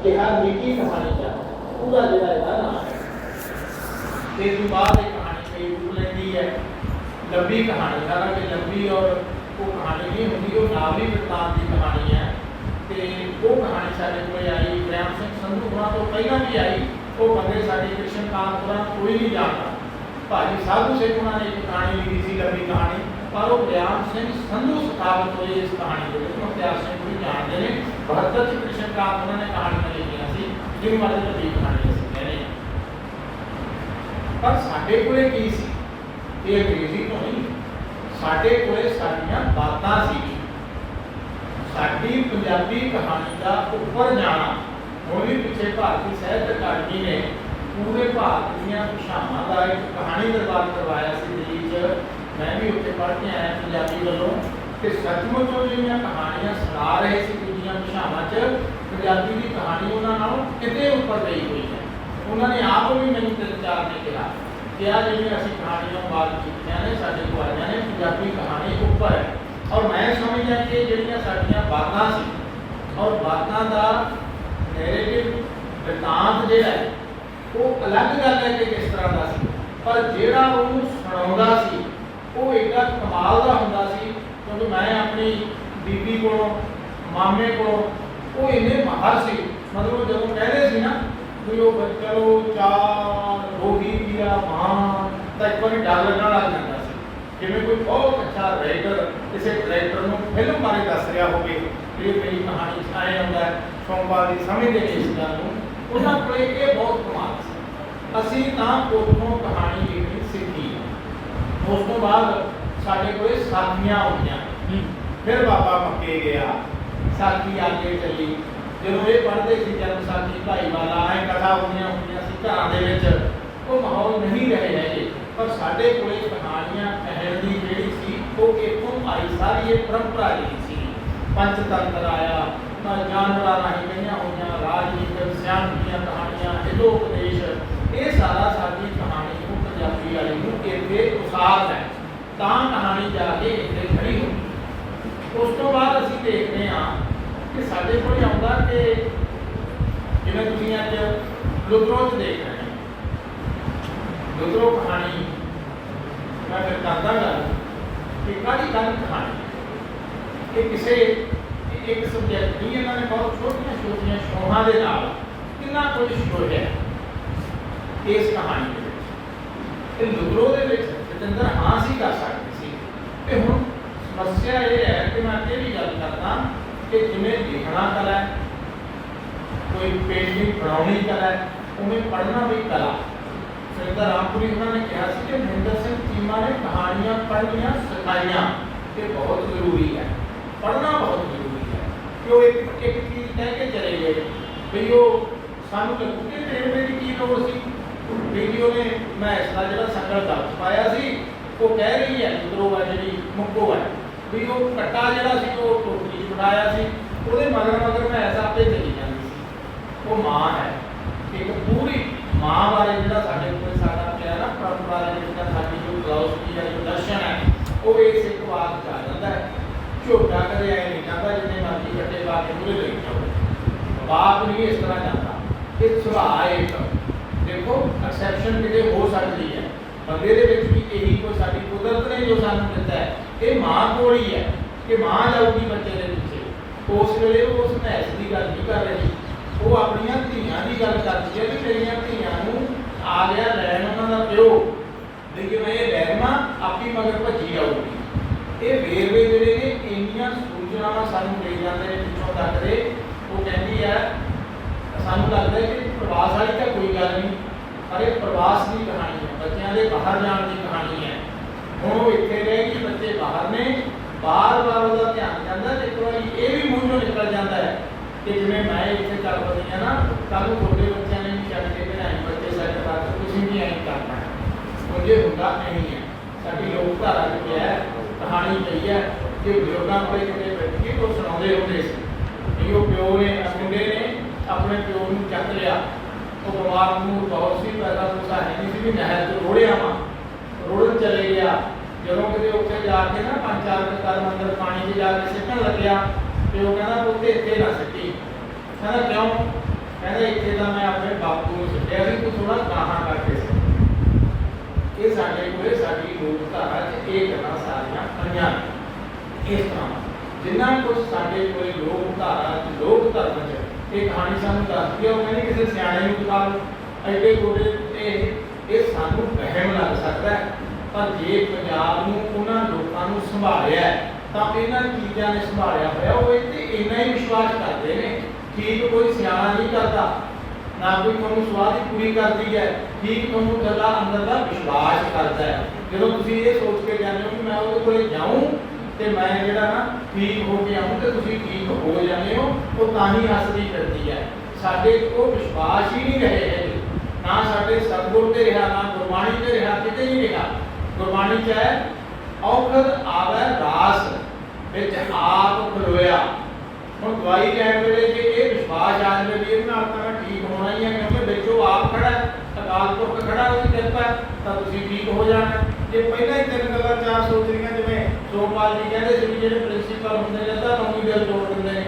कहा निकी कहानी का पूरा जिला इसका नाम है। इस बाद एक कहानी कई रूप लेती है, लंबी कहानी, हालांकि लंबी और वो कहानी नहीं होती, वो नावली वृत्तांत की कहानी है। तो वो कहानी साढ़े को आई प्रेम सिंह संधू होना तो पहला भी आई, वो बंदे साढ़े कृष्ण कांत होना कोई नहीं जानता। भाजी साधु सिंह उन्होंने एक कहानी लिखी थी, लंबी कहानी, पर वो प्रेम सिंह संधू स्थापित हुए इस कहानी को मुख्तार सिंह भी जानते हैं। 72 कृष्ण कांत उन्होंने कहानी में लिखिया सी, जिन वाले लंबी कहानी असीं कहने। पर साढ़े कोले की सी, ये अंग्रेजी तो नहीं, साढ़े कोले साड़ियाँ बातां सी। साड़ी पंजाबी कहानी का ऊपर जाना हुण भी पिछे भारतीय साहित्य अकादमी ने पूरे भारत दीयां भाषावां का एक कहानी दरबार करवाया सी दिल्ली च। मैं भी उत्थे पढ़ के आया पंजाबी वालों, कि सचमुच वो जिहड़ियां कहानियां सुणा रहे सी दूजियां भाषावां च, पंजाबी की कहानी उन्हां नालों किते ऊपर गई हुई है। उन्होंने आप भी मैनूं 3-4 ने कहा कि आ जिहड़ियां असीं कहानियां बात कीतियां ने साडे कोल आईयां ने, पंजाबी कहानी ऊपर है। और मैं समझदा कि जिहड़ियां साडीआं बातां सी और बातां दा नैरेटिव वृतांत जिहड़ा है वो अलग गल है कि किस तरह का सी, पर जिहड़ा उहनूं सुणाउंदा सी वो एडा कमाल का हुंदा सी। क्योंकि मैं अपनी बीबी कोलों मामे कोलों वो इन्ने माहर सी, मतलब जदों कहदे सी ना भी वो चलो चार रोही दिया मां, तो एक बार डर लगना लग जाता सी, जिवें कोई बहुत अच्छा राइटर किसी डायरैक्टर नूं फिल्म बारे दस रहा होवे, ये मेरी कहानी आए आउंदा सोमवार की समझदे ने इस गल नूं, उन्हां कोले ये बहुत कमाल सी। असीं तां उत्थों कहानी लिखनी सीखी। उस तो बाद साडे कोले साखियां होईयां, फिर बाबा मक्के गया, साखी आगे चली। जदों ये पढ़ते सी जन्म साखी भाई वाला ऐ कथा होंदियां सी घरां दे विच, वो माहौल नहीं रहे है। पर साडे कोले कहानियां कहण दी जिहड़ी सी वो इत्थों आई, सारी ये परंपरा जिहड़ी सी। पंचतंत्र आया, जानवरां राहीं कहियां होईयां, राजनीतिक सियाण दीयां कहानियां, हितोपदेश, ये सारा साडी कहानी नूं पंजाबी वाली नूं इत्थे उसार है, तां कहानी जाके इत्थे खड़ी होई। उस तो बाद असीं देखदे हां कि साडे कोल आउंदा कि जिवें तुसीं अज लुत्रों च देख रहे हैं, लुत्रों कहानी मैं फिर करदा गल कि काहदी कहानी कि किसी एक सब्जैक्ट नहीं, इन्होंने बहुत छोटिया छोटिया शोहां दे नाल कितना कुछ शोहिया इस कहानी के लुत्रों के जतिंदर हाँ सी कर सकते सी। ते हुण समस्या ये है कि मैं ये भी गल करदा कि जिवें लिखना कला है, कोई पेंटिंग बनाउणी कला है, उवें पढ़ना भी कला। सुरिंदर रामपुरी उन्होंने कहा सी कि महेंद्र सिंह चीमा ने कहानियां पढ़नियां सिखाइयां, ये बहुत जरूरी है, पढ़ना बहुत जरूरी है। कि वो एक चीज़ कह के चले गए भी वो सानू लगू कि रेलवे की लोड़ सी, वीडियो ने मैं इसका जो सकल दर्ज पाया सी वो कह रही है लुत्रो है जी मुक्को है भी वो कट्टा जोड़ा सी वो टोकरी बनाया सी, वो मगर मगर मैं ऐसा आपे चली जाती सी। वो माँ है, एक पूरी माँ बारे जो साढ़े को सारा क्या ना परंपरा साड़ी जो फिलोसफी है जो दर्शन है वो इस एक बात आ जाता है। झोटा कदे आए नहीं जाता, जिन्हें मर्जी कट्टे पा के पूरे ले जाओ, बाप नहीं इस तरह जाता। ये सुभाव एक देखो एक्सैप्शन कितने हो सकती है, बंदे दे विच भी यही कोई साडी कुदरत ने जो सानू दिता है, ये माँ कोल ही है कि माँ जाऊगी बच्चे के पीछे। उस वेले वो उस भैंस की गल नहीं कर रही, वो अपनियां धीआं की गल करती है कि मेरियां धीआं नूं आ गया लैन उन्हां दा प्यो, लेकिन मैं ये लैमा आपी मगर भजी आऊगी। ये वेरवे जिहड़े ने इंनियां सूचनावां सानू दे जांदे ने पिछों तक दे, वो कहंदी है सानू लगता है कि प्रवास वाली तो कोई गल नहीं, पर एक प्रवास की कहानी है, बच्चों के बाहर जाने की कहानी है। हुण वो इत्थे रहेगी, बच्चे बाहर ने, बार बार उसका ध्यान जाता, एक बार ये भी मूँह चों निकल जाता है कि जिवें मैं इत्थे चल पई हां ना, कल नूं छोटे बच्चों ने भी छड्ड के फिर ऐं बच्चे सैट कर तुसीं भी ऐं करना है, मुझे हुंदा नहीं है। साडी लोक धारा च क्या है, कहानी पई है कि बजुर्गों को कितने बैठिए तो सुणाते होंगे सी, वो प्यो ने मुंडे ने अपने प्यो को चक लिया, तो बीमार मूर बहुत सी, पैसा पूसा है नहीं सी भी नहर च रोड़िया वा, रोड़न चले गया। जदों कि उत्थे जाके ना 5-4 कदम अंदर पानी च जाके सिੱਟਣ ਲੱਗਿਆ, प्यो कहना पुत्त इत्थे ना सिੱਟੀ, कहना क्यों, कहता इतने तो मैं अपने बापू को सुटिया भी तू थोड़ा गाहां करके सुन। ये साडे कोले साडी लोकधारा च ये गल्लां सारियां पईयां इस तरह जिन्ना कुछ साडे कोले लोकधारा च लोक धर्म च ये कहानी सानूं दसदी है। वो कहंदी किसी सियाणे नूं दिखा लो एडे गोडे ये सानूं वहम लग सकदा है, पर जे पंजाब नूं उन्हां लोकां नूं संभालिया तां इन्हां चीज़ां ने संभालिया होया वो इत्थे इन्ना ही विश्वास करदे ने। ठीक कोई सियाणा नहीं करता ना कोई तुहानूं स्वाद ही पूरी करती है, ठीक तुहानूं गल्लां अंदर दा विश्वास करता है। जदों तुसीं ये सोच के जाते हो कि मैं उहदे कोले जाऊं ते मैं जिहड़ा ना ठीक हो के आऊं ते तुसीं ठीक हो जाते हो, वो तां ही हसदी करती है। साडे को विश्वास ही नहीं रहे है, ना साडे सतगुर ते रहा, ना गुरबाणी ते रहा, किते नहीं रहा। गुरबाणी च है औखद आवे रास विच आप खलोया। ਹੁਣ ਦਵਾਈ ਲੈਣ ਵੇਲੇ ਜੇ ਇਹ ਵਿਸ਼ਵਾਸ ਆ ਜਾਵੇ ਵੀ ਇਹਦੇ ਨਾਲ ਤਾਂ ਮੈਂ ਠੀਕ ਹੋਣਾ ਹੀ ਹੈ, ਕਿਉਂਕਿ ਵਿੱਚੋਂ ਆਪ ਖੜਾ ਅਕਾਲ ਪੁਰਖ ਖੜਾ ਉਹਦੀ ਕਿਰਪਾ ਤਾਂ ਤੁਸੀਂ ਠੀਕ ਹੋ ਜਾਣਾ। ਜੇ ਪਹਿਲਾਂ ਹੀ ਤਿੰਨ ਗੱਲਾਂ ਚਾਰ ਸੋਚ ਰਹੀਆਂ, ਜਿਵੇਂ ਸੋਮਪਾਲ ਜੀ ਕਹਿੰਦੇ ਸੀ ਵੀ ਜਿਹੜੇ ਪ੍ਰਿੰਸੀਪਲ ਹੁੰਦੇ ਨੇ ਤਾਂ ਨੌਵੀਂ ਦਿਲ ਤੋੜ ਦਿੰਦੇ ਨੇ।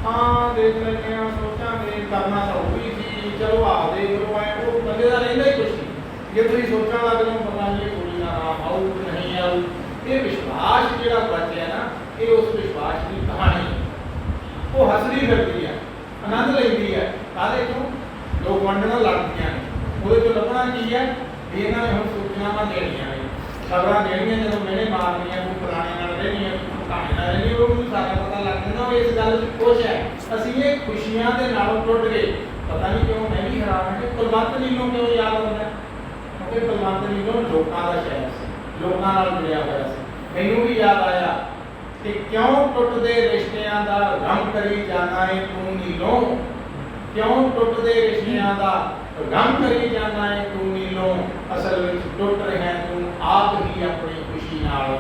ਹਾਂ ਦੇਖ ਲੈਂਦੇ ਹਾਂ, ਸੋਚਾਂਗੇ, ਕਰਨਾ ਤਾਂ ਉਹ ਵੀ ਸੀ, ਚਲੋ ਆਪਦੇ ਕੋਲੋਂ ਆਏ, ਉਹ ਬੰਦੇ ਦਾ ਰਹਿੰਦਾ ਹੀ ਕੁਛ ਨਹੀਂ। ਜੇ ਤੁਸੀਂ ਸੋਚਣ ਲੱਗ ਜਾਓ ਪਤਾ ਨਹੀਂ ਕੁੜੀ ਦਾ ਨਾਮ ਆਊ ਨਹੀਂ ਆਊ, ਇਹ ਵਿਸ਼ਵਾਸ ਜਿਹੜਾ ਬਚਿਆ ਨਾ ਇਹ ਉਸ ਵਿਸ਼ਵਾਸ ਦੀ ਕਹਾਣੀ वो हसदी फिरती है, आनंद लेती है। काहदे चों लोग वंडना लड़दियां ने, ਉਹਦੇ चों ਲੱਭਣਾ की है भी इन्हां ने हुण सूचनावां देणीਆਂ ने, खबरां देणीਆਂ, ਜਦੋਂ मेरे मारनीਆਂ कोई पुराने नाल रहणीਆਂ कहानी नाल रहणी, ਉਹਨੂੰ सारा पता लग जांदा भी इस गल 'ਚ खुश है। ਅਸੀਂ ਇਹ खुशियां ਦੇ नालों टुट गए। पता नहीं क्यों मैं भी हैरान ਹਾਂ कि कुलवंत नीलों क्यों याद आउंदा, क्योंकि कुलवंत नीलों लोकां दा शहर सी, लोकां नाल जुड़िया होया सी। मैनूं भी याद आया कि क्यों टुटदे रिश्तियां दा रंग करी जाना है तू नीलों, क्यों टुटदे रिश्तियां दा रंग करी जाना है तू नीलों, असल विच टुट रहा तू आप ही अपनी खुशी नालों।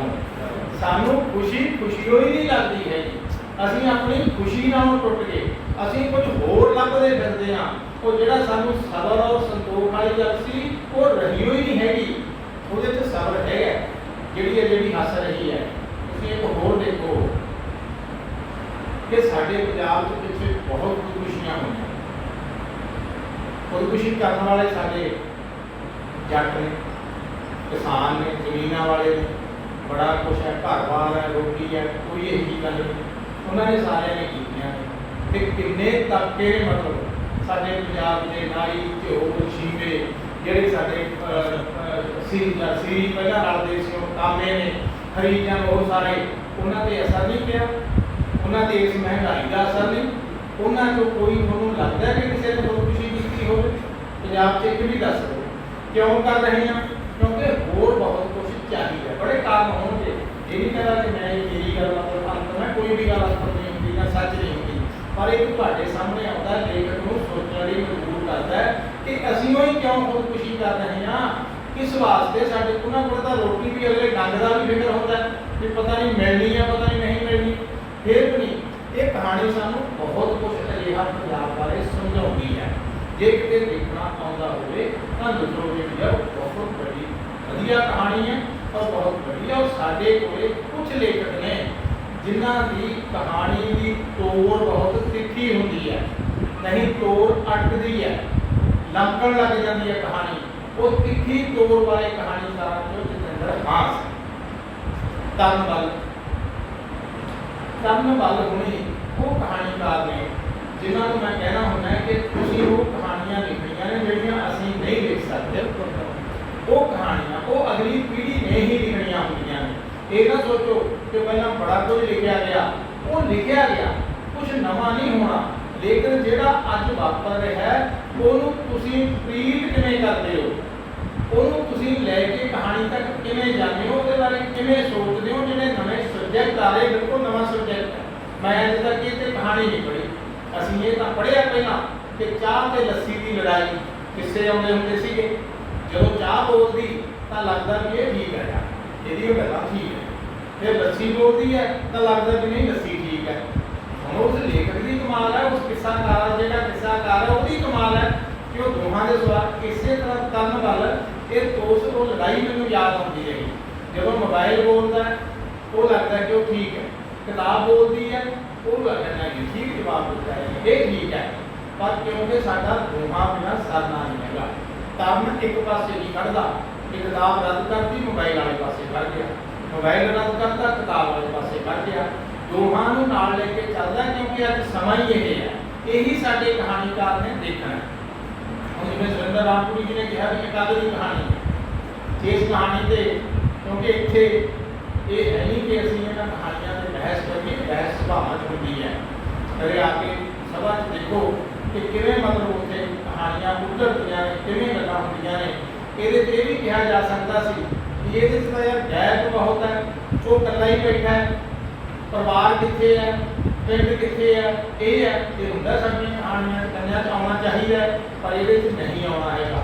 सानू खुशी खुशियों ही नहीं लगती है जी, असीं अपनी खुशी नालों टुट गए, असीं कुछ होर लभदे फिरदे हां। वो जिहड़ा सानू सबर और संतोख वाली गल सी वो रही होई नहीं हैगी, ਉਹਦੇ 'ਚ सबर है जिहड़ी हस रही है। एक होर देखो कि साडे पंजाब के पिछले बहुत खुदकुशियां हुई, खुदकुशी करने वाले साडे जट ने, किसान ने, जमीना वाले ने, बड़ा कुछ है, घर बार है, रोटी है, कोई यही गल नहीं, उन्होंने सारे ने कीतियां ने। किन्ने तबके ने मतलब साडे पंजाब के नाई झोल शीवे जिहड़े साडे सी पहला रलदे सी कामे ने खरीदां वो सारे उन्होंने असर नहीं पिया, उन्होंने इस महंगाई का असर नहीं, उन्होंने कोई थोड़ा लगता है कि किसी ने खुदकुशी की हो पंजाब से एक भी दस दो क्यों कर रहे हैं, क्योंकि होर बहुत कुछ चाहिए, बड़े कारण होंगे। ये नहीं कह रहा कि मैं मेरी गल मतलब अंत में कोई भी गल अंत नहीं होती ना सच नहीं होती, पर एक तुहाडे सामने आता है, लेखक को सोचने लिए मजबूर करता है कि असीं ही क्यों खुदकुशी कर रहे हैं। इस वास्ते साडे उन्हां कोल तां रोटी भी अगले डंग दा भी फिक्र होंदा है कि पता नहीं मिलनी है, पता नहीं मिलनी, फिर भी नहीं। ये कहानी सानू बहुत कुछ अजिहा पंजाब बारे समझाउंदी है। जे किते देखना आउंदा होवे तां दूसरों जी बहुत बड़ी वधिया कहानी है और बहुत बढ़िया। और साडे कोले कुछ लेखक ने जिन्हां दी कहानी की तोड़ बहुत तिखी हुंदी है, नहीं तोड़ अटकदी है, लमकण लग जाती है कहानी। वो तिखी तोड़ वाली कहानी सारा जो जितेंद्र हास तन बल हुणी वो कहानीकार ने, जिन्होंने मैं कहना होना है कि तुसीं वो कहानियां लिखनियां ने जिहड़ियां असीं नहीं लिख सकते। वो कहानियां वो अगली पीढ़ी ने ही लिखनियां होंदियां ने। ये ना सोचो कि पहला बड़ा कुछ लिखा गया, वो लिखा गया कुछ नवा नहीं होना, लेकिन जिहड़ा अज वापर रहा है ਉਹਨੂੰ ਤੁਸੀਂ ट्रीट किवें करते हो, ਉਹਨੂੰ ਤੁਸੀਂ ਲੈ ਕੇ कहानी तक किवें जाते हो, ਉਹਦੇ बारे किवें सोचते हो। ਜਿਹੜੇ नवे सब्जैक्ट आ रहे बिल्कुल नवा सब्जैक्ट है, मैं अज तक ये कहानी नहीं पढ़ी। ਅਸੀਂ ਇਹ ਤਾਂ पढ़िया पहला कि चाह ते लस्सी की लड़ाई किस्से आउंदे हुंदे सीगे, ਜਦੋਂ चाह बोलती तो लगता भी ये ठीक है यार, ਇਹਦੀ गल्लां ठीक है, फिर लस्सी बोलती है तो लगता भी नहीं लस्सी ठीक है। उस लेखक की कमाल है, उस किस्साकार जो किस्साकार है उसकी कमाल है कि वो दोहां के स्वाद इस तरह तन बल ये दोस्त वो लड़ाई मैनूं याद आती रही। जो मोबाइल बोलता है वो लगता है कि वो ठीक है, किताब बोलती है वो लगता है कि ठीक जवाब देता है ये ठीक है। पर क्योंकि साडा दोहां बिना सरना नहीं हैगा। तरन एक पासे नहीं खड़दा, किताब रद्द करती मोबाइल वाले पासे खड़ गया, मोबाइल रद्द करता किताब वाले पासे खड़ गया। दोहां नूं नाल लेके चलदा क्योंकि अज समा ही यही है, यही साडे कहानीकार ने देखना है। ਹੁਣ ਜਿਵੇਂ ਸੁਰਿੰਦਰ ਰਾਮਪੁਰੀ जी ने कहा कि कल की कहानी है इस कहानी से, क्योंकि इत्थे ये है नहीं कि असीं इन्हां कहानियां ते बहस करिए, बहस सभावां च हुंदी है। घरे आके सभा च देखो कि किवें मतलब उत्थे कहानियां उधरदियां ने, किवें गल्लां हुंदियां ने। इहदे ते ये भी कहा जा सकदा सी कि इहदे च तां यार गैप बहुत है, वो कल्ला ही बैठा है, परिवार कित्थे है, पिंड कित्थे है, ये है ये हुंदा साडीआं कहानियां कन्या च आउणा चाहीदा है, पर इहदे च नहीं आउणा हैगा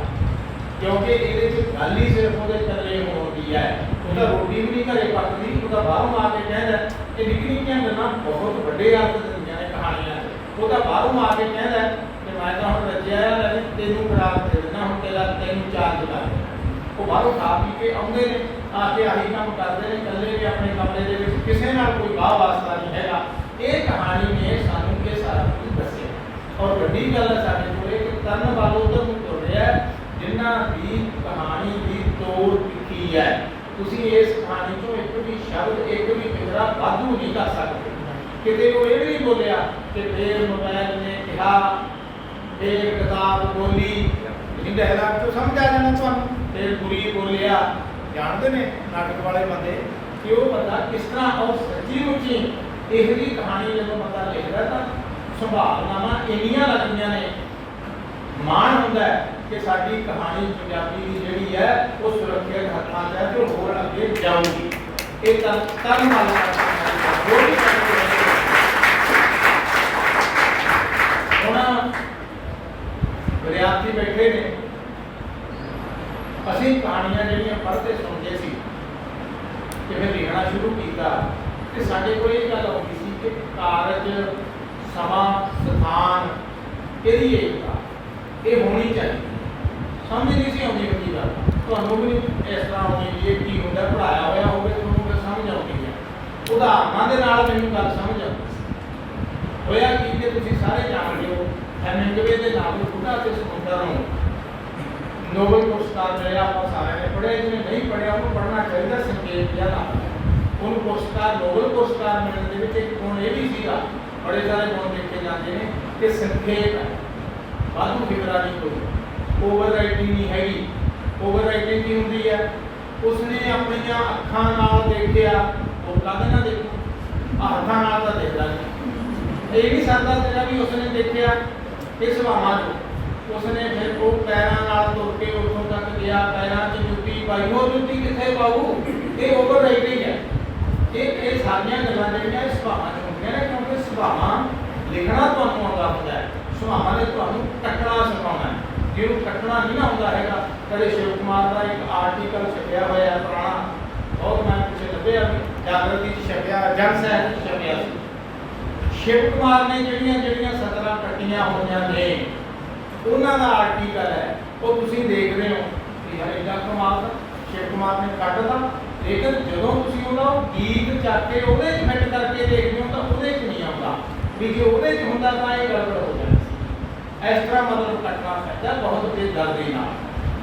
क्योंकि इहदे च गल ही सिर्फ उहदे कल्ले होण दी है। ਉਹਦਾ ਰੋਟੀ ਵੀ ਨਹੀਂ ਘਰੇ ਪੱਕਦੀ, ਉਹਦਾ ਬਾਹਰੋਂ ਆ ਕੇ ਕਹਿੰਦਾ ਇਹ ਨਿੱਕੀ ਨਿੱਕੀਆਂ ਗੱਲਾਂ ਬਹੁਤ ਵੱਡੇ ਅਰਥ ਦਿੰਦੀਆਂ ਨੇ ਕਹਾਣੀਆਂ 'ਚ। ਉਹਦਾ ਬਾਹਰੋਂ ਆ ਕੇ ਕਹਿੰਦਾ ਕਿ ਮੈਂ ਤਾਂ ਹੁਣ ਰੱਜਿਆ ਆ, ਤੈਨੂੰ ਖੁਰਾਕ ਦੇ ਦੇਣਾ, ਹੁਣ ਤੈਨੂੰ ਚਾਰਜ ਕਰ ਦੇਣਾ। ਉਹ ਬਾਹਰੋਂ ਖਾ ਪੀ ਕੇ ਆਉਂਦੇ ਨੇ, ਆ ਕੇ ਆਹੀ ਕੰਮ ਕਰਦੇ ਨੇ, ਇਕੱਲੇ ਵੀ ਆਪਣੇ ਕਮਰੇ ਦੇ ਵਿੱਚ, ਕਿਸੇ ਨਾਲ ਕੋਈ ਵਾਹ ਵਾਸਤਾ ਨਹੀਂ ਹੈਗਾ। ਇਹ ਕਹਾਣੀ ਨੇ ਸਾਨੂੰ ਇਹ ਸਾਰਾ ਕੁਝ ਦੱਸਿਆ। ਔਰ ਵੱਡੀ ਗੱਲ ਹੈ ਸਾਡੇ ਕੋਲ ਕਿ ਤਰਨ ਵੱਲ ਉਧਰ ਨੂੰ ਤੁਰ ਰਿਹਾ, ਜਿਨ੍ਹਾਂ ਦੀ ਕਹਾਣੀ ਦੀ ਤੋੜ ਤਿੱਖੀ ਹੈ। ਤੁਸੀਂ ਇਸ ਕਹਾਣੀ ਚੋਂ ਇੱਕ ਵੀ ਸ਼ਬਦ, ਇੱਕ ਵੀ ਫਿਕਰਾ ਵਾਧੂ ਨਹੀਂ ਕਰ ਸਕਦੇ। ਕਿਤੇ ਉਹ ਇਹ ਵੀ ਨਹੀਂ ਬੋਲਿਆ ਕਿ ਫੇਰ ਮੋਬਾਈਲ ਨੇ ਕਿਹਾ, ਫੇਰ ਕਿਤਾਬ ਬੋਲੀ, ਇਹ ਡਾਇਲਾਗ ਤੋਂ ਸਮਝ ਆ ਜਾਣਾ ਤੁਹਾਨੂੰ। ਫੇਰ ਬੁਰੀ ਬੋਲਿਆ, ਜਾਣਦੇ ਨੇ ਨਾਟਕ ਵਾਲੇ ਬੰਦੇ ਕਿ ਉਹ ਬੰਦਾ ਕਿਸ ਤਰ੍ਹਾਂ ਔਰ ਸੱਚੀ ਮੁੱਚੀ ਇਹੋ ਜਿਹੀ ਕਹਾਣੀ ਜਦੋਂ ਬੰਦਾ ਲਿਖਦਾ ਤਾਂ ਸੰਭਾਵਨਾਵਾਂ ਇੰਨੀਆਂ ਲੱਗਦੀਆਂ ਨੇ, ਮਾਣ ਹੁੰਦਾ ਹੈ ਕਿ ਸਾਡੀ ਕਹਾਣੀ ਪੰਜਾਬੀ ਦੀ ਜਿਹੜੀ ਹੈ ਉਹ ਸੁਰੱਖਿਅਤ ਹੱਥਾਂ 'ਚ ਹੈ ਤੇ ਹੋਰ ਅੱਗੇ ਜਾਊਗੀ। ਇਹ ਤਾਂ ਤਰਨ ਵਾਲਾ ਹੁਣ ਵਿਦਿਆਰਥੀ ਬੈਠੇ ਨੇ, ਅਸੀਂ ਕਹਾਣੀਆਂ ਜਿਹੜੀਆਂ ਪੜ੍ਹਦੇ ਸੁਣਦੇ ਸੀ ਕਿ ਫਿਰ ਲਿਖਣਾ ਸ਼ੁਰੂ ਕੀਤਾ ਤੇ ਸਾਡੇ ਕੋਲ ਇਹ ਗੱਲ ਆਉਂਦੀ ਸੀ ਕਿ ਕਾਰਜ, ਸਮਾਂ, ਸਥਾਨ, ਇਹਦੀ ਏਕਤਾ ਇਹ ਹੋਣੀ ਚਾਹੀਦੀ। ਸਮਝ ਨਹੀਂ ਸੀ ਆਉਂਦੀ ਹੁੰਦੀ ਗੱਲ, ਤੁਹਾਨੂੰ ਵੀ ਇਸ ਤਰ੍ਹਾਂ ਆਉਂਦੀ ਇਹ ਕੀ ਹੁੰਦਾ, ਪੜ੍ਹਾਇਆ ਹੋਇਆ ਹੋਵੇ ਤੁਹਾਨੂੰ ਫਿਰ ਸਮਝ ਆਉਂਦੀ ਹੈ। ਉਦਾਹਰਨਾਂ ਦੇ ਨਾਲ ਮੈਨੂੰ ਗੱਲ ਸਮਝ ਆਉਂਦੀ ਸੀ। ਹੋਇਆ ਕੀ ਕਿ ਤੁਸੀਂ ਸਾਰੇ ਜਾਣਦੇ ਹੋ ਹੈਮਿੰਗਵੇ ਦੇ ਨਾਵਲ ਖੁਦਾ ਤੇ ਸਮੁੰਦਰ ਨੂੰ ਨੋਬਲ ਪੁਰਸਕਾਰ ਮਿਲਿਆ। ਆਪਾਂ ਸਾਰਿਆਂ ਨੇ ਪੜ੍ਹਿਆ, ਜਿਹਨੇ ਨਹੀਂ ਪੜ੍ਹਿਆ ਉਹਨੂੰ ਪੜ੍ਹਨਾ ਚਾਹੀਦਾ। ਸੰਕੇਤ ਜਿਹਾ ਨਾਮ ਉਹਨੂੰ ਪੁਰਸਕਾਰ, ਨੋਬਲ ਪੁਰਸਕਾਰ ਮਿਲਣ ਦੇ ਵਿੱਚ ਇੱਕ ਗੁਣ ਇਹ ਵੀ ਸੀਗਾ, ਬੜੇ ਸਾਰੇ ਗੁਣ ਦੇਖੇ ਜਾਂਦੇ ਨੇ ਕਿ ਸੰਖੇਪ ਹੈ, ਵਾਧੂ ਫਿਕਰਾ ਨਹੀਂ, ਕੋਈ ਓਵਰ ਰਾਈਟਿੰਗ ਨਹੀਂ ਹੈਗੀ। ਓਵਰ ਰਾਈਟਿੰਗ ਕੀ ਹੁੰਦੀ ਹੈ? ਉਸਨੇ ਆਪਣੀਆਂ ਅੱਖਾਂ ਨਾਲ ਦੇਖਿਆ, ਉਹ ਕਾਹਦੇ ਨਾਲ ਦੇਖੂ, ਹੱਥਾਂ ਨਾਲ ਤਾਂ ਦੇਖਦਾ ਨਹੀਂ। ਇਹ ਵੀ ਸਾਡਾ ਤੇਰਾ ਵੀ ਉਸਨੇ ਦੇਖਿਆ ਇਸ ਹਵਾਵਾਂ ਨੂੰ, ਉਸਨੇ ਫਿਰ ਉਹ ਪੈਰਾਂ ਨਾਲ ਤੁਰ ਕੇ ਉੱਥੋਂ ਤੱਕ ਗਿਆ, ਪੈਰਾਂ 'ਚ ਜੁੱਤੀ ਪਾਈ, ਉਹ ਜੁੱਤੀ ਕਿੱਥੇ ਪਾਊ? ਇਹ ਓਵਰ ਰਾਈਟਿੰਗ ਹੈ। ਇਹ ਸਾਰੀਆਂ ਗੱਲਾਂ ਜਿਹੜੀਆਂ ਸੁਭਾਵਾਂ 'ਚ ਹੁੰਦੀਆਂ ਨੇ, ਕਿਉਂਕਿ ਸੁਭਾਵਾਂ ਲਿਖਣਾ ਤੁਹਾਨੂੰ ਆਉਂਦਾ ਹੁੰਦਾ ਹੈ, ਸੁਭਾਵਾਂ ਨੇ ਤੁਹਾਨੂੰ ਕੱਟਣਾ ਸਿਖਾਉਣਾ ਹੈ। ਜਿਹਨੂੰ ਕੱਟਣਾ ਨਹੀਂ ਨਾ ਆਉਂਦਾ ਹੈਗਾ, ਕਦੇ ਸ਼ਿਵ ਕੁਮਾਰ ਦਾ ਇੱਕ ਆਰਟੀਕਲ ਛਪਿਆ ਹੋਇਆ ਪੁਰਾਣਾ, ਬਹੁਤ ਮੈਂ ਪਿੱਛੇ ਲੱਭਿਆ, ਜਾਗਰਤੀ 'ਚ ਛਪਿਆ, ਜਨ ਸਾਹਿਤ 'ਚ ਛਪਿਆ ਸੀ। ਸ਼ਿਵ ਕੁਮਾਰ ਨੇ ਜਿਹੜੀਆਂ ਸਤਰਾਂ ਕੱਟੀਆਂ ਹੋਈਆਂ ਨੇ ਉਹਨਾਂ ਦਾ ਆਰਟੀਕਲ ਹੈ, ਉਹ ਤੁਸੀਂ ਦੇਖਦੇ ਹੋ ਕਿ ਯਾਰ ਇਹਦਾ ਕਮਾਲ ਦਾ ਸ਼ਿਵ ਕੁਮਾਰ ਨੇ ਕੱਟਦਾ, ਲੇਕਿਨ ਜਦੋਂ ਤੁਸੀਂ ਉਹਦਾ ਗੀਤ ਚੱਕ ਕੇ ਉਹਦੇ 'ਚ ਫਿੱਟ ਕਰਕੇ ਦੇਖਦੇ ਹੋ ਤਾਂ ਉਹਦੇ 'ਚ ਨਹੀਂ ਆਉਂਦਾ। ਵੀ ਜੇ ਉਹਦੇ 'ਚ ਹੁੰਦਾ ਤਾਂ ਇਹ ਗੜਬੜ ਹੋ ਜਾਣੀ ਸੀ। ਇਸ ਤਰ੍ਹਾਂ ਮਤਲਬ ਕੱਟਣਾ ਪੈਂਦਾ ਬਹੁਤ ਬੇਦਰਦੀ ਨਾਲ,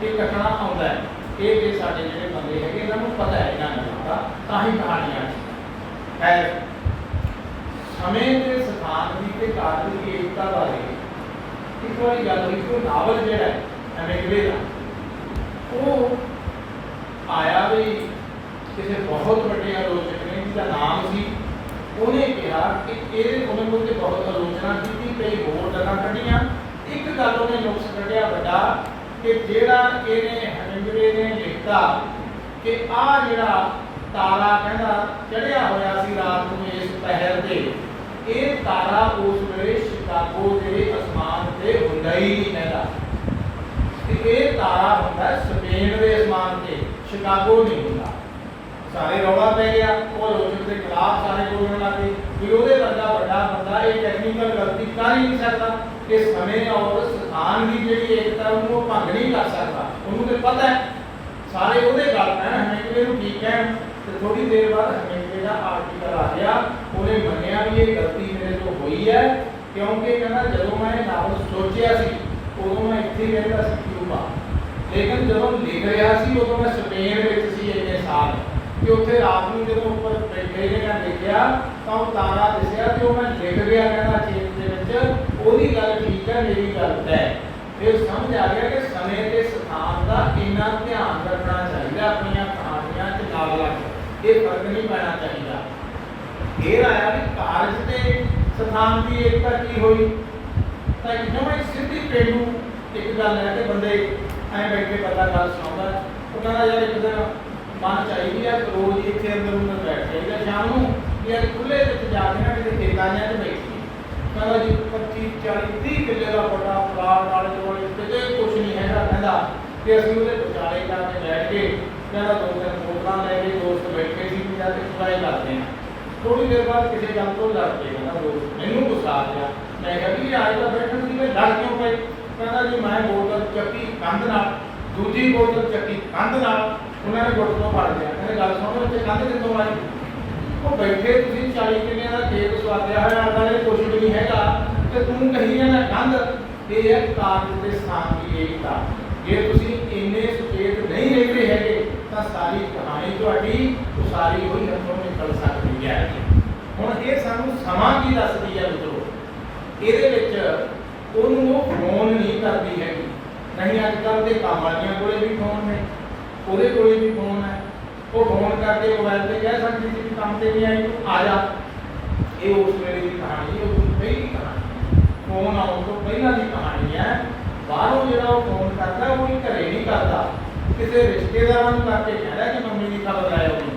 ਇਹ ਕੱਟਣਾ ਆਉਂਦਾ ਹੈ। ਇਹ ਜੇ ਸਾਡੇ ਜਿਹੜੇ ਬੰਦੇ ਹੈਗੇ ਇਹਨਾਂ ਨੂੰ ਪਤਾ ਹੈ ਇਹਨਾਂ ਗੱਲਾਂ ਦਾ, ਤਾਂ ਹੀ ਕਹਾਣੀਆਂ ਹੈ। ਸਮੇਂ ਤੇ ਸਥਾਨ ਦੀ ਤੇ ਕਾਰਜ ਦੀ ਏਕਤਾ ਬਾਰੇ ਇੱਕ ਵਾਰੀ ਗੱਲ ਹੋਈ ਕਿ ਉਹ ਨਾਵਲ ਜਿਹੜਾ ਹੈ ਹੈਮਿੰਗਵੇ ਦਾ, ਉਹ ਆਇਆ ਵੀ ਕਿਸੇ ਬਹੁਤ ਵੱਡੇ ਆਲੋਚਕ ਨੇ ਜਿਹਦਾ ਨਾਮ ਸੀ, ਉਹਨੇ ਕਿਹਾ ਕਿ ਉਹਨੇ ਕੋਲ ਤੇ ਬਹੁਤ ਆਲੋਚਨਾ ਕੀਤੀ, ਕਈ ਹੋਰ ਗੱਲਾਂ ਕੱਢੀਆਂ। ਇੱਕ ਗੱਲ ਉਹਨੇ ਨੁਕਸ ਕੱਢਿਆ ਵੱਡਾ ਕਿ ਜਿਹੜਾ ਇਹਨੇ ਹੈਮਿੰਗਵੇ ਨੇ ਲਿਖਤਾ ਕਿ ਆਹ ਜਿਹੜਾ ਤਾਰਾ ਕਹਿੰਦਾ ਚੜ੍ਹਿਆ ਹੋਇਆ ਸੀ ਰਾਤ ਨੂੰ ਇਸ ਪਹਿਰ ਤੇ, ਇਹ ਤਾਰਾ ਉਸ ਵੇਲੇ ਸ਼ਿਕਾਗੋ ਦੇ ਅਸਮਾਨ ਤੇ ਹੁੰਦਾ ਹੀ ਨਹੀਂ ਕਹਿੰਦਾ, ਤੇ ਇਹ ਤਾਰਾ ਹੁੰਦਾ ਸਪੇਨ ਦੇ ਅਸਮਾਨ ਤੇ, ਸ਼ਿਕਾਗੋ ਨਹੀਂ ਹੁੰਦਾ। ਸਾਰੇ ਰੌਲਾ ਪੈ ਗਿਆ, ਉਹ ਆਲੋਚਕ ਦੇ ਖਿਲਾਫ ਸਾਰੇ ਬੋਲਣ ਲੱਗੇ ਵੀ ਉਹਦੇ ਵਰਗਾ ਵੱਡਾ ਬੰਦਾ ਇਹ ਟੈਕਨੀਕਲ ਗਲਤੀ ਕਰ ਹੀ ਨਹੀਂ ਸਕਦਾ, ਇਹ ਸਮੇਂ ਔਰ ਸਥਾਨ ਦੀ ਜਿਹੜੀ ਏਕਤਾ ਉਹਨੂੰ ਉਹ ਭੰਗ ਨਹੀਂ ਕਰ ਸਕਦਾ। ਉਹਨੂੰ ਤੇ ਪਤਾ ਹੈ, ਸਾਰੇ ਉਹਦੇ ਗੱਲ ਪੈਣ, ਹੈਮਿੰਗਵੇ ਨੂੰ ਠੀਕ ਕਹਿਣ। ਤੇ ਥੋੜੀ ਦੇਰ ਬਾਅਦ ਹੈਮਿੰਗਵੇ ਦਾ ਆਰਟੀਕਲ ਆ ਗਿਆ, ਉਹਨੇ ਮੰਨਿਆ ਵੀ ਇਹ ਗਲਤੀ ਮੇਰੇ ਤੋਂ ਹੋਈ ਹੈ क्योंकि कहना जो मैं नावल सोचिया सी उदों मैं इत्थे ही रहता सी क्यूबा, लेकिन जो लिख रहा सी उदों मैं स्पेन में सी इन्ने साल कि उत्थे रात को जो उपर बैठे ने मैं देखा तो तारा दिसया तो मैं लिख गया कहना चेत के विच ओदी गल ठीक है मेरी गल तय। फिर समझ आ गया कि समय के स्थान का इन्ना ध्यान रखना चाहिए अपनी कहानियां च नावलों च, ये फर्क नहीं पैना चाहिए। फिर आया कि कारज के स्थान की एकता की हुई तो एकदम एक सीधी पेंडू एक गल है कि बंदे ऐ बैठ के पता गल सुनाता वो कहना यार एक दिन मन चाहिए है रोज इतने अंदर अंदर बैठ जाइए शाम को यार खुले जाके ना किसी खेतां च बैठिए कहना जी 25 40 30 किले का बड़ा प्लाट वाले दुआले किते कुछ नहीं है कहता कि असं वो विचाले जाके बैठ के कहना 2-3 बोतल लैके दोस्त बैठे सी जाके सुनाई करते हैं। थोड़ी देर बाद किसी गल तो लड़ के कहना दोस्त मैनू गुस्सा आ गया, मैं कहा भी आज तो बैठन सी लड़ क्यों पे, कहना जी मैं बोतल चक्की कंध नाल दूजी बोतल चक्की कंध नाल उन्होंने गुट तो फड़ लिया, कहने गल सुनो बच्चे कंध कितों आई वो बैठे तुम 40 किले का खेत स्वादिया हुआ वाले कुछ भी नहीं है तो तू कही जाना कंध। ये है कारज के स्थान की एकता। जे तुम इन्ने सुचेत नहीं रहते है तो सारी कहानी थोड़ी उसारी हुई हथों निकल सकती है। हुण ये सानू समा की दसदी है मित्रों, ये वो फोन नहीं करती है, नहीं अजकल के काम वालियां कोले भी फोन है, ਉਹਦੇ ਕੋਲੇ भी फोन है, वो फोन करके मोबाइल पे कह सकती थी कि काम से नहीं आई तो आ जा। ये उस वेले की कहानी है, उस पहली कहानी फोन आने तो पहला की कहानी है। बाहरों जो फोन करता वो घरे नहीं करता, किसी रिश्तेदार करके कहता कि मम्मी की खबर लाए होगी।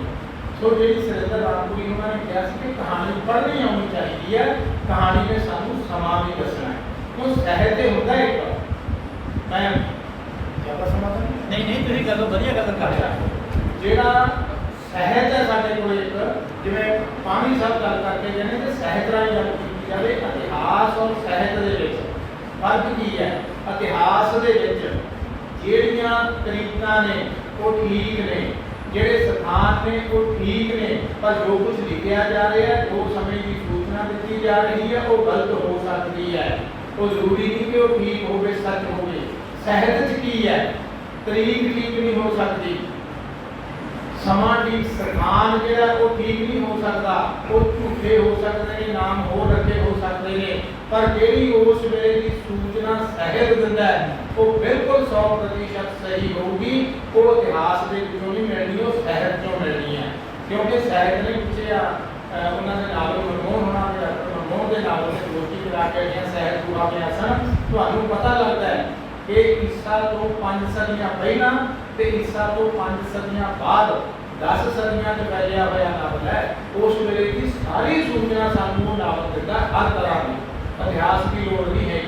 सो जी सुरेंद्र रामपुरी उन्होंने कहा कि कहानी पढ़नी आनी चाहिए है, कहानी में सानू समा भी दसना है। तो साहित्य होता है एक मैं ज़्यादा समा नहीं तुम करो वधिया गल कर ਜਿਹੜਾ ਸਾਹਿਤ ਹੈ ਸਾਡੇ ਕੋਲ ਇੱਕ ਜਿਵੇਂ ਪਾਣੀ ਸਾਹਿਬ ਗੱਲ ਕਰਕੇ ਕਹਿੰਦੇ ਕਿ ਸਾਹਿਤ ਰਾਹੀਂ ਗੱਲ ਕੀਤੀ ਜਾਵੇ ਇਤਿਹਾਸ ਔਰ ਸਾਹਿਤ ਦੇ ਵਿੱਚ ਫਰਕ ਕੀ ਹੈ। ਇਤਿਹਾਸ ਦੇ ਵਿੱਚ ਜਿਹੜੀਆਂ ਤਰੀਕਾਂ ਨੇ ਉਹ ਠੀਕ ਨੇ, ਜਿਹੜੇ ਸਥਾਨ ਨੇ ਉਹ ਠੀਕ ਨੇ, ਪਰ ਜੋ ਕੁਝ ਲਿਖਿਆ ਜਾ ਰਿਹਾ ਹੈ ਜੋ ਸਮੇਂ ਦੀ ਸੂਚਨਾ ਦਿੱਤੀ ਜਾ ਰਹੀ ਹੈ ਉਹ ਗਲਤ ਹੋ ਸਕਦੀ ਹੈ। ਉਹ ਜ਼ਰੂਰੀ ਨਹੀਂ ਕਿ ਉਹ ਠੀਕ ਹੋਵੇ ਸੱਚ ਹੋਵੇ। ਸਾਹਿਤ 'ਚ ਕੀ ਹੈ तरीक ठीक नहीं हो सकती, समा ठीक स्थान जो वो ठीक नहीं हो सकता, वो झूठे हो सकते हैं, नाम हो रखे हो सकते हैं, पर जी उस वेले की सूचना सहत दिंदा है वो बिल्कुल 100% सही होगी। वो इतिहास के विचों नहीं मिलनी, वो सहत चों मिलनी है। क्योंकि सहत ने पिछे उन्होंने नावल मनमोहन होना मनमोहन के नावल से गोष्ठी करा के सहत पूरा होया सन। तुहानूं पता लगता है कि ईसा तो 5 सदियां पहला ते ईसा तो 5 सदियां बाद 10 सदियां च फैलिया हुआ नावल है। उस वेले की सारी सूचना सानू नावल दिता, हर तरह की इतिहास की लोड़ नहीं है।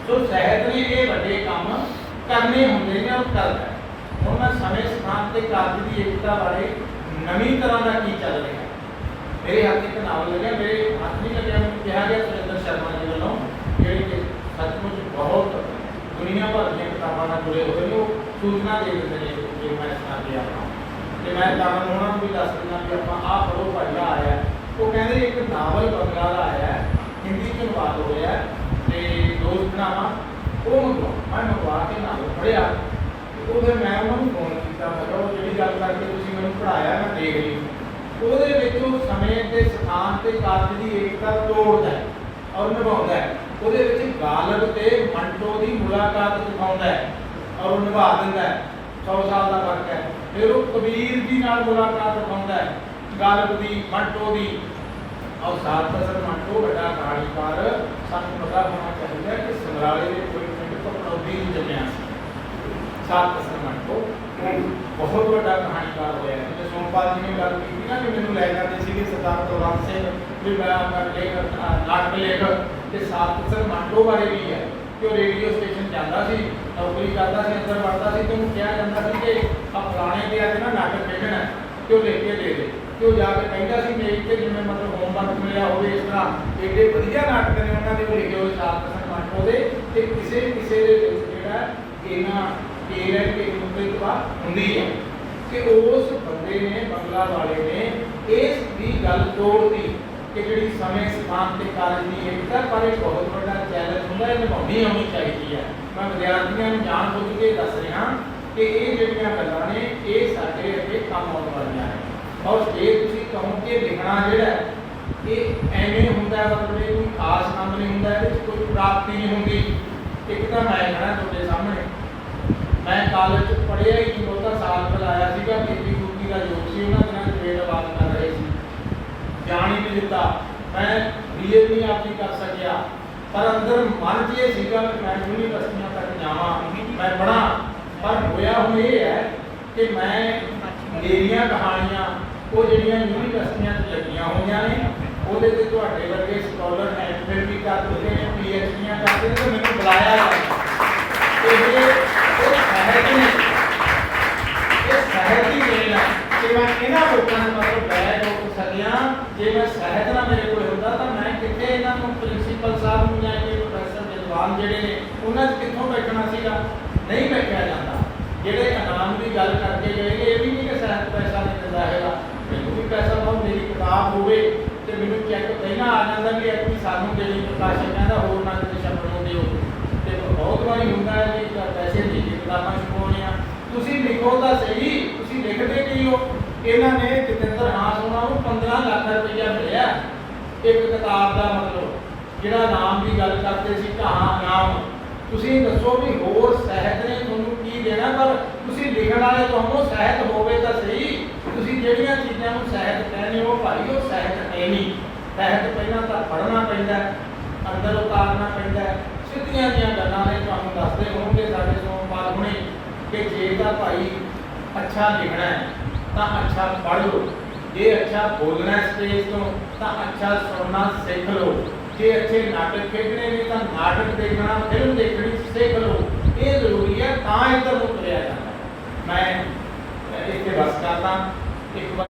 तो साहित्य ने ये बड़े काम करने होंगे ने और करता है। हुण मैं समय स्थान ते कारज की एकता बारे नवीं तरह का की चल रहा है। मेरे हाथ एक नावल लगे, मेरे हाथ नहीं लगे, कहा गया सुरेंद्र शर्मा जी वालों जिहड़े सचमुच बहुत दुनिया भर दी किताबों से जुड़े हुए वो सूचना दे देते हैं जो मैं सुना दिया तो मैं कारण उन्होंने भी दस देना कि आप आ पढ़ो भाई आया है। वो कहते एक नावल बंगा का आया है, हिंदी च अनुवाद हो रहा है तो दोस्त नामा वो मंगवा मैं मंगवा के नावल पढ़िया तो फिर मैं उन्होंने फोन किया, मैं वो जी गल करके तुम मैं पढ़ाया मैं देख ली वो समय के स्थान के कारज की एकता तोड़ता है और निभाता है। ਉਹਦੇ ਵਿੱਚ ਗਾਲਬ ਤੇ ਮੰਟੋ ਦੀ ਮੁਲਾਕਾਤ ਦਿਖਾਉਂਦਾ ਹੈ ਔਰ ਉਹ ਨਿਭਾ ਦਿੰਦਾ ਹੈ। 100 ਸਾਲ ਦਾ ਫਰਕ ਹੈ। ਫਿਰ ਉਹ ਕਬੀਰ ਜੀ ਨਾਲ ਮੁਲਾਕਾਤ ਦਿਖਾਉਂਦਾ ਹੈ, ਗਾਲਬ ਦੀ ਮੰਟੋ ਦੀ। ਔਰ ਸਾਥ ਸਰ ਮੰਟੋ ਵੱਡਾ ਕਹਾਣੀਕਾਰ ਸਾਨੂੰ ਪਤਾ ਹੋਣਾ ਚਾਹੀਦਾ ਕਿ ਸਮਰਾਲੇ ਦੇ ਕੋਈ ਪਿੰਡ ਪਕੜੌਦੀ ਨਹੀਂ ਜੰਮਿਆ ਸੀ। ਸਾਥ ਸਰ ਮੰਟੋ ਬਹੁਤ ਵੱਡਾ ਕਹਾਣੀਕਾਰ ਹੋਇਆ। ਜਿਵੇਂ ਸੋਮਪਾਲ ਜੀ ਨੇ ਗੱਲ ਕੀਤੀ ਨਾ ਕਿ ਮੈਨੂੰ ਲੈ ਜਾਂਦੇ ਸੀਗੇ ਸਰਦਾਰ ਕੁਲਵੰਤ ਸਿੰਘ ਵੀ ਮੈਂ ਲੇਖ ਨਾਟਕ ਲੇਖ ਤੇ ਸਾਥ ਸਰ ਮੰਟੋ ਬਾਰੇ ਵੀ ਹੈ ਕਿ ਉਹ ਰੇਡੀਓ ਸਟੇਸ਼ਨ ਜਾਂਦਾ ਸੀ, ਨੌਕਰੀ ਕਰਦਾ ਸੀ, ਅੰਦਰ ਵੜਦਾ ਸੀ ਤੇ ਉਹਨੂੰ ਕਿਹਾ ਜਾਂਦਾ ਸੀ ਕਿ ਆ ਫਲਾਣੇ ਦੇ ਅੱਜ ਨਾ ਨਾਟਕ ਖੇਡਣਾ ਤੇ ਉਹ ਲਿਖ ਕੇ ਦੇ ਦੇ ਤੇ ਉਹ ਜਾ ਕੇ ਕਹਿੰਦਾ ਸੀ ਮੇਜ ਤੇ ਜਿਵੇਂ ਮਤਲਬ ਹੋਮਵਰਕ ਮਿਲਿਆ ਹੋਵੇ ਇਸ ਤਰ੍ਹਾਂ ਏਡੇ ਵਧੀਆ ਨਾਟਕ ਨੇ ਉਹਨਾਂ ਦੇ ਉਹ ਲਿਖੇ ਹੋਏ ਸਾਥ ਸਰ ਮੰਟੋ ਦੇ ਤੇ ਕਿਸੇ ਕਿਸੇ ਦੇ ਵਿੱਚ ਜਿਹੜਾ ਇਹਨਾਂ केरल के मुकदमा होंगी है कि उस बंदे ने बंगला वाले ने इस भी गल तोड़ दी ਕਿ ਜਿਹੜੀ ਸਮੇਂ ਸਥਾਨ ਤੇ ਕਾਰਜ ਦੀ ਏਕਤਾ ਪਰ ਇੱਕ ਬਹੁਤ ਵੱਡਾ ਚੈਲੰਜ ਹੁੰਦਾ ਹੈ, ਨਿਭਾਉਣੀ ਆਉਣੀ ਚਾਹੀਦੀ ਹੈ। ਮੈਂ ਵਿਦਿਆਰਥੀਆਂ ਨੂੰ ਜਾਣ ਬੁੱਝ ਕੇ ਦੱਸ ਰਿਹਾ ਕਿ ਇਹ ਜਿਹੜੀਆਂ ਗੱਲਾਂ ਨੇ ਇਹ ਸਾਡੇ ਅੱਗੇ ਕੰਮ ਆਉਣ ਵਾਲੀਆਂ ਨੇ। ਔਰ ਜੇ ਤੁਸੀਂ ਕਹੋ ਕਿ ਲਿਖਣਾ ਜਿਹੜਾ ਇਹ ਐਵੇਂ ਹੁੰਦਾ ਮਤਲਬ ਇਹ ਕੋਈ ਖਾਸ ਕੰਮ ਨਹੀਂ ਹੁੰਦਾ, ਇਹਦੇ ਵਿੱਚ ਕੋਈ ਪ੍ਰਾਪਤੀ ਨਹੀਂ ਹੁੰਦੀ। ਇੱਕ ਤਾਂ ਮੈਂ ਕਹਿਣਾ ਤੁਹਾਡੇ ਸਾਹਮਣੇ, ਮੈਂ ਕਾਲਜ ਚ ਪੜ੍ਹਿਆ ਹੀ ਨਹੀਂ, ਬਹੁਤਾ ਸਾਲ ਬੁਲਾਇਆ ਸੀਗਾ, ਬੀਬੀ ਗੁੱਗੀ ਦਾ ਯੋਗ ਸੀ, ਉਹਨਾਂ ਦਿਨਾਂ ਚ ਵੇਦ ਬਾਤ ਕਰ ਰਹੇ ਸੀ, ਜਾਣ ਹੀ ਨਹੀਂ ਦਿੱਤਾ। ਮੈਂ ਬੀਏ ਵੀ ਨਹੀਂ ਆਪਣੀ ਕਰ ਸਕਿਆ, ਪਰ ਅੰਦਰ ਮਨ 'ਚ ਇਹ ਸੀਗਾ ਕਿ ਮੈਂ ਯੂਨੀਵਰਸਿਟੀਆਂ ਤੱਕ ਜਾਵਾਂ, ਮੈਂ ਪੜ੍ਹਾਂ। ਪਰ ਹੋਇਆ ਹੁਣ ਇਹ ਹੈ ਕਿ ਮੈਂ ਮੇਰੀਆਂ ਕਹਾਣੀਆਂ ਉਹ ਜਿਹੜੀਆਂ ਯੂਨੀਵਰਸਿਟੀਆਂ 'ਚ ਲੱਗੀਆਂ ਹੋਈਆਂ ਨੇ ਉਹਦੇ ਤੇ ਤੁਹਾਡੇ ਵਰਗੇ ਸਕਾਲਰ ਐਮਫਿਲ ਵੀ ਕਰ ਚੁੱਕੇ ਨੇ, ਪੀਐਚਡੀਆਂ ਕਰਦੇ ਨੇ, ਤੇ ਮੈਨੂੰ ਬੁਲਾਇਆ ਜਾਂਦਾ। ਇਹ ਸਹਿਤ ਨੇ, ਇਹ ਸਹਿਤ ਹੀ ਦੇਣ ਹੈ ਕਿ ਮੈਂ ਇਹਨਾਂ ਲੋਕਾਂ ਨੂੰ ਮਤਲਬ ਬੈਠ ਹੋ ਸਕਿਆ। ਜੇ ਮੈਂ ਸਹਿਤ ਨਾ ਮੇਰੇ ਕੋਲ ਹੁੰਦਾ ਤਾਂ ਮੈਂ ਕਿੱਥੇ ਇਹਨਾਂ ਨੂੰ ਪ੍ਰਿੰਸੀਪਲ ਸਾਹਿਬ ਨੂੰ ਜਾਂ ਕਿ ਪ੍ਰੋਫੈਸਰ ਵਿਦਵਾਨ ਜਿਹੜੇ ਨੇ ਉਹਨਾਂ 'ਚ ਕਿੱਥੋਂ ਬੈਠਣਾ ਸੀਗਾ, ਨਹੀਂ ਬੈਠਿਆ ਜਾਂਦਾ। ਜਿਹੜੇ ਇਨਾਮ ਦੀ ਗੱਲ ਕਰਕੇ ਗਏ ਨੇ ਇਹ ਵੀ ਨਹੀਂ ਕਿ ਸਹਿਤ ਪੈਸਾ ਨਹੀਂ ਦਿੰਦਾ ਹੈਗਾ, ਮੈਨੂੰ ਵੀ ਪੈਸਾ ਬਹੁਤ, ਮੇਰੀ ਕਿਤਾਬ ਹੋਵੇ ਤੇ ਮੈਨੂੰ ਚੈੱਕ ਪਹਿਲਾਂ ਆ ਜਾਂਦਾ ਵੀ ਇਹ ਸਾਨੂੰ ਦੇਣੀ, ਪ੍ਰਕਾਸ਼ਕ ਕਹਿੰਦਾ ਹੋਰ ਨਾ ਕਿਤੇ ਛਪਣ ਨੂੰ ਦਿਓ। ਤੇ ਬਹੁਤ ਵਾਰੀ ਹੁੰਦਾ ਹੈ ਵੀ ਪੈਸੇ ਦੇ ਕੇ ਕਿਤਾਬਾਂ ਛਪਾਉਣੇ ਆ, ਤੁਸੀਂ ਲਿਖੋ ਤਾਂ ਸਹੀ, ਤੁਸੀਂ ਲਿਖਦੇ ਕੀ ਹੋ। ਇਹਨਾਂ ਨੇ ਜਤਿੰਦਰ ਹਾਸ ਹੋਣਾ ਨੂੰ 15 ਲੱਖ ਰੁਪਈਆ ਮਿਲਿਆ ਇੱਕ ਕਿਤਾਬ ਦਾ, ਮਤਲਬ ਜਿਹੜਾ ਨਾਮ ਦੀ ਗੱਲ ਕਰਦੇ ਸੀ ਕਹਾਂ ਨਾਮ। ਤੁਸੀਂ ਦੱਸੋ ਵੀ ਹੋਰ ਸਾਹਿਤ ਨੇ ਤੁਹਾਨੂੰ ਕੀ ਦੇਣਾ, ਪਰ ਤੁਸੀਂ ਲਿਖਣ ਵਾਲੇ ਤੁਹਾਨੂੰ ਸਾਹਿਤ ਹੋਵੇ ਤਾਂ ਸਹੀ। ਤੁਸੀਂ ਜਿਹੜੀਆਂ ਚੀਜ਼ਾਂ ਨੂੰ ਸਾਹਿਤ ਕਹਿੰਦੇ ਹੋ ਭਾਈ ਉਹ ਸਾਹਿਤ ਹੈ ਨਹੀਂ। ਸਾਹਿਤ ਪਹਿਲਾਂ ਤਾਂ ਪੜ੍ਹਨਾ ਪੈਂਦਾ, ਅੰਦਰ ਉਤਾਰਨਾ ਪੈਂਦਾ। ਸਿੱਧੀਆਂ ਜੀਆਂ ਗੱਲਾਂ ਨੇ ਤੁਹਾਨੂੰ ਦੱਸਦੇ ਹੋਣਗੇ ਸਾਡੇ ਸੋਮਵਾਰ ਹੁਣੇ ਕਿ ਜੇ ਤਾਂ ਭਾਈ ਅੱਛਾ ਲਿਖਣਾ ਹੈ ਤਾਂ ਅੱਛਾ ਪੜ੍ਹ ਲਓ, ਜੇ ਅੱਛਾ ਬੋਲਣਾ ਸਟੇਜ ਤੋਂ ਤਾਂ ਅੱਛਾ ਸੁਣਨਾ ਸਿੱਖ ਲਓ, ਜੇ ਅੱਛੇ ਨਾਟਕ ਖੇਡਣੇ ਨੇ ਤਾਂ ਨਾਟਕ ਦੇਖਣਾ, ਫਿਲਮ ਦੇਖਣੀ ਸਿੱਖ ਲਓ। ਇਹ ਜ਼ਰੂਰੀ ਹੈ, ਤਾਂ ਇੱਧਰ ਨੂੰ ਤੁਰਿਆ ਜਾਂਦਾ। ਮੈਂ ਇੱਥੇ ਬਸ ਕਰਦਾ। ਇੱਕ